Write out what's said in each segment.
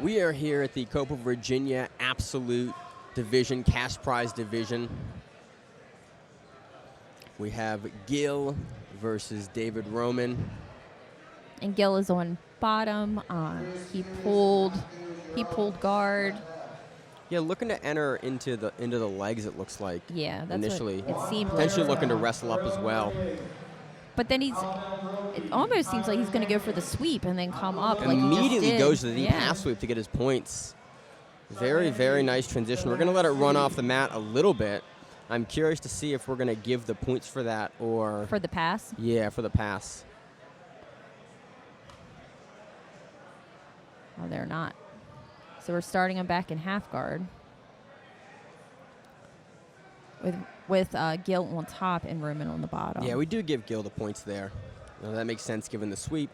We are here at the Copa Virginia Absolute Division, Cash Prize Division. We have Gil versus David Roman. And Gil is on bottom. He pulled guard. Yeah, looking to enter into the legs. It looks like. Yeah, that's initially. what it seemed like. Potentially looking to wrestle up as well. But then it almost seems like he's going to go for the sweep and then come up. Immediately goes to the deep yeah. half sweep to get his points. Very, very nice transition. We're going to let it run off the mat a little bit. I'm curious to see if we're going to give the points for that or... For the pass? Yeah, for the pass. Oh, they're not. So we're starting him back in half guard. With Gil on top and Roman on the bottom. Yeah, we do give Gil the points there. That makes sense given the sweep.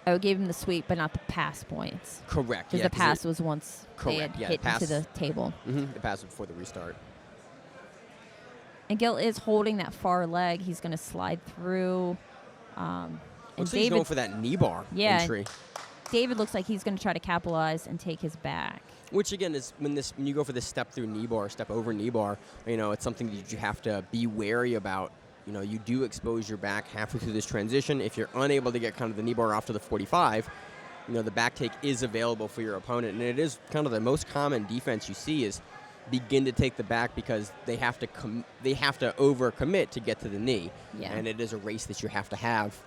Oh, gave him the sweep, but not the pass points. Correct. Because the pass was once they had hit into the table. The pass was before the restart. And Gil is holding that far leg. He's going to slide through. Looks like he's going for that knee bar entry. David looks like he's going to try to capitalize and take his back. Which again is when you go for this step through knee bar, step over knee bar, it's something that you have to be wary about. You do expose your back halfway through this transition. If you're unable to get kind of the knee bar off to the 45, the back take is available for your opponent. And it is kind of the most common defense you see is begin to take the back because they have to overcommit to get to the knee. Yeah. And it is a race that you have to have.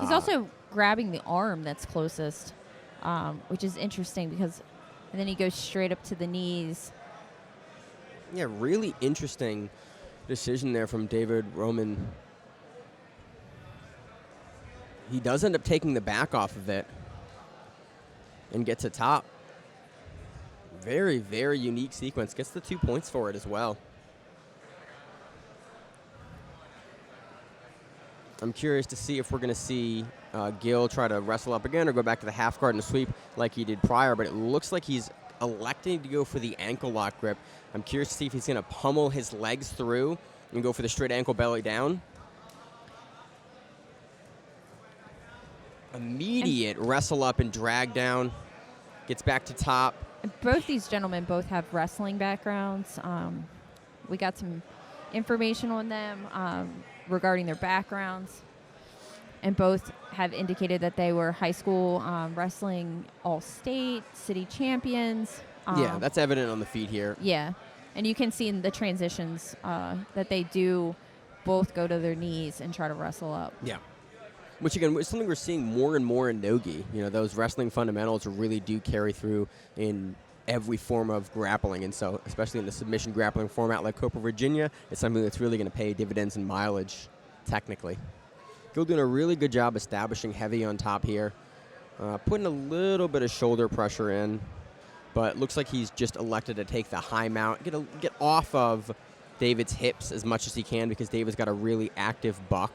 He's also grabbing the arm that's closest, which is interesting because and then he goes straight up to the knees. Yeah, really interesting decision there from David Roman. He does end up taking the back off of it and gets a top. Very, very unique sequence. Gets the 2 points for it as well. I'm curious to see if we're going to see Gil try to wrestle up again or go back to the half guard and sweep like he did prior, but it looks like he's electing to go for the ankle lock grip. I'm curious to see if he's going to pummel his legs through and go for the straight ankle belly down. Immediate wrestle up and drag down. Gets back to top. Both these gentlemen both have wrestling backgrounds. We got some information on them regarding their backgrounds. And both have indicated that they were high school wrestling all-state, city champions. Yeah, that's evident on the feet here. Yeah. And you can see in the transitions that they do both go to their knees and try to wrestle up. Yeah. Which, again, is something we're seeing more and more in Nogi. Those wrestling fundamentals really do carry through in every form of grappling. And so, especially in the submission grappling format like Copa Virginia, it's something that's really going to pay dividends and mileage, technically. Gil doing a really good job establishing heavy on top here. Putting a little bit of shoulder pressure in. But looks like he's just elected to take the high mount, get off of David's hips as much as he can because David's got a really active buck.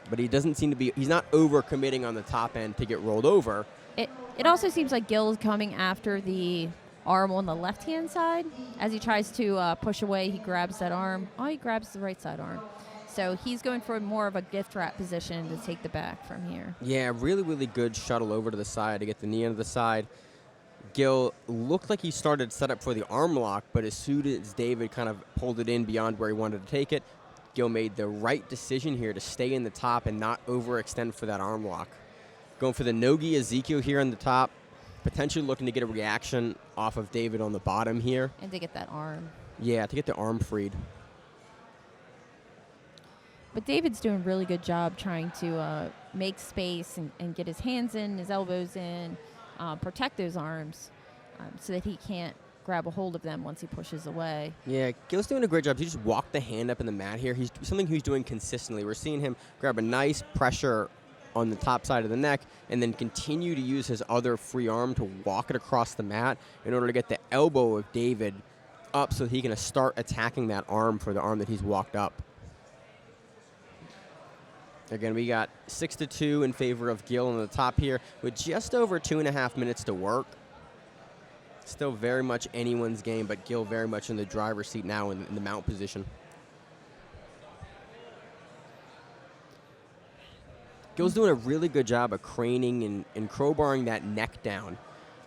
But he doesn't seem to be, he's not over-committing on the top end to get rolled over. It also seems like Gil is coming after the arm on the left-hand side. As he tries to push away, he grabs that arm. Oh, he grabs the right side arm. So he's going for more of a gift wrap position to take the back from here. Yeah, really, really good shuttle over to the side to get the knee into the side. Gil looked like he started set up for the arm lock, but as soon as David kind of pulled it in beyond where he wanted to take it, Gil made the right decision here to stay in the top and not overextend for that arm lock. Going for the Nogi Ezekiel here on the top, potentially looking to get a reaction off of David on the bottom here. And to get that arm. Yeah, to get the arm freed. But David's doing a really good job trying to make space and get his hands in, his elbows in, protect those arms so that he can't grab a hold of them once he pushes away. Yeah, Gil's doing a great job. He just walked the hand up in the mat here. He's something he's doing consistently. We're seeing him grab a nice pressure on the top side of the neck and then continue to use his other free arm to walk it across the mat in order to get the elbow of David up so he can start attacking that arm for the arm that he's walked up. Again, we got 6-2 in favor of Gil on the top here with just over 2.5 minutes to work. Still very much anyone's game, but Gil very much in the driver's seat now in the mount position. Gil's doing a really good job of craning and crowbarring that neck down.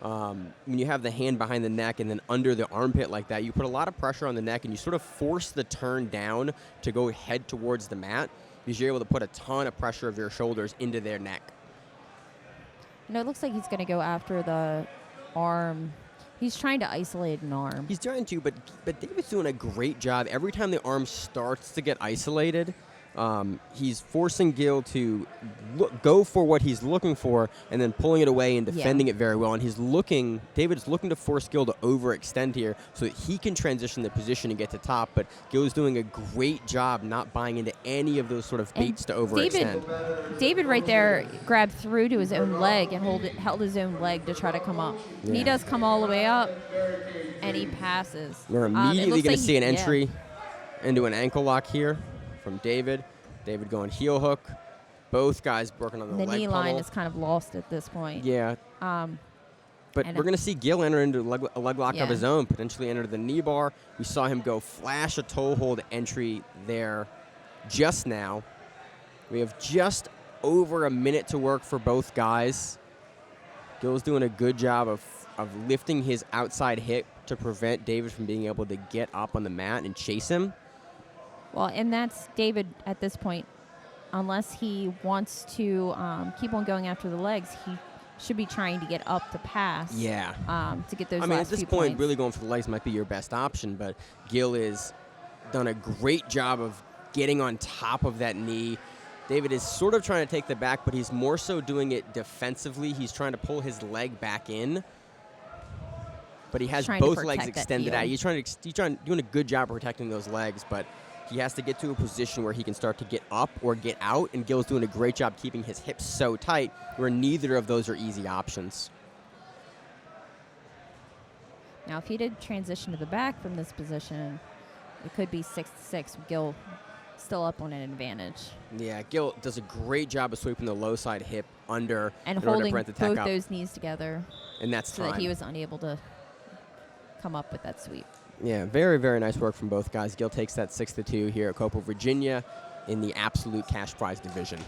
When you have the hand behind the neck and then under the armpit like that, you put a lot of pressure on the neck and you sort of force the turn down to go head towards the mat because you're able to put a ton of pressure of your shoulders into their neck. It looks like he's going to go after the arm. He's trying to isolate an arm. He's trying to, but David's doing a great job. Every time the arm starts to get isolated, he's forcing Gil to go for what he's looking for and then pulling it away and defending it very well. And David's looking to force Gil to overextend here so that he can transition the position and get to top. But Gil is doing a great job not buying into any of those sort of baits to overextend. David right there grabbed through to his own leg and held his own leg to try to come up. Yeah. He does come all the way up, and he passes. We're immediately going to see an entry into an ankle lock here from David. David going heel hook. Both guys working on the leg knee pummel. line is kind of lost at this point. Yeah. But we're going to see Gil enter into a leg lock of his own, potentially enter the knee bar. We saw him go flash a toe hold entry there just now. We have just over a minute to work for both guys. Gil's doing a good job of lifting his outside hip to prevent David from being able to get up on the mat and chase him. Well, and that's David at this point. Unless he wants to keep on going after the legs, he should be trying to get up to pass. Yeah. To get those. I mean, last at this few point, points. really going for the legs might be your best option. But Gil has done a great job of getting on top of that knee. David is sort of trying to take the back, but he's more so doing it defensively. He's trying to pull his leg back in. But he has both legs extended out. He's doing a good job of protecting those legs, but he has to get to a position where he can start to get up or get out, and Gil's doing a great job keeping his hips so tight where neither of those are easy options. Now, if he did transition to the back from this position, it could be 6-6. Gil still up on an advantage. Yeah, Gil does a great job of sweeping the low side hip under and holding both those knees together. And that's so that he was unable to come up with that sweep. Yeah, very, very nice work from both guys. Gil takes that 6-2 here at Copa, Virginia in the absolute cash prize division.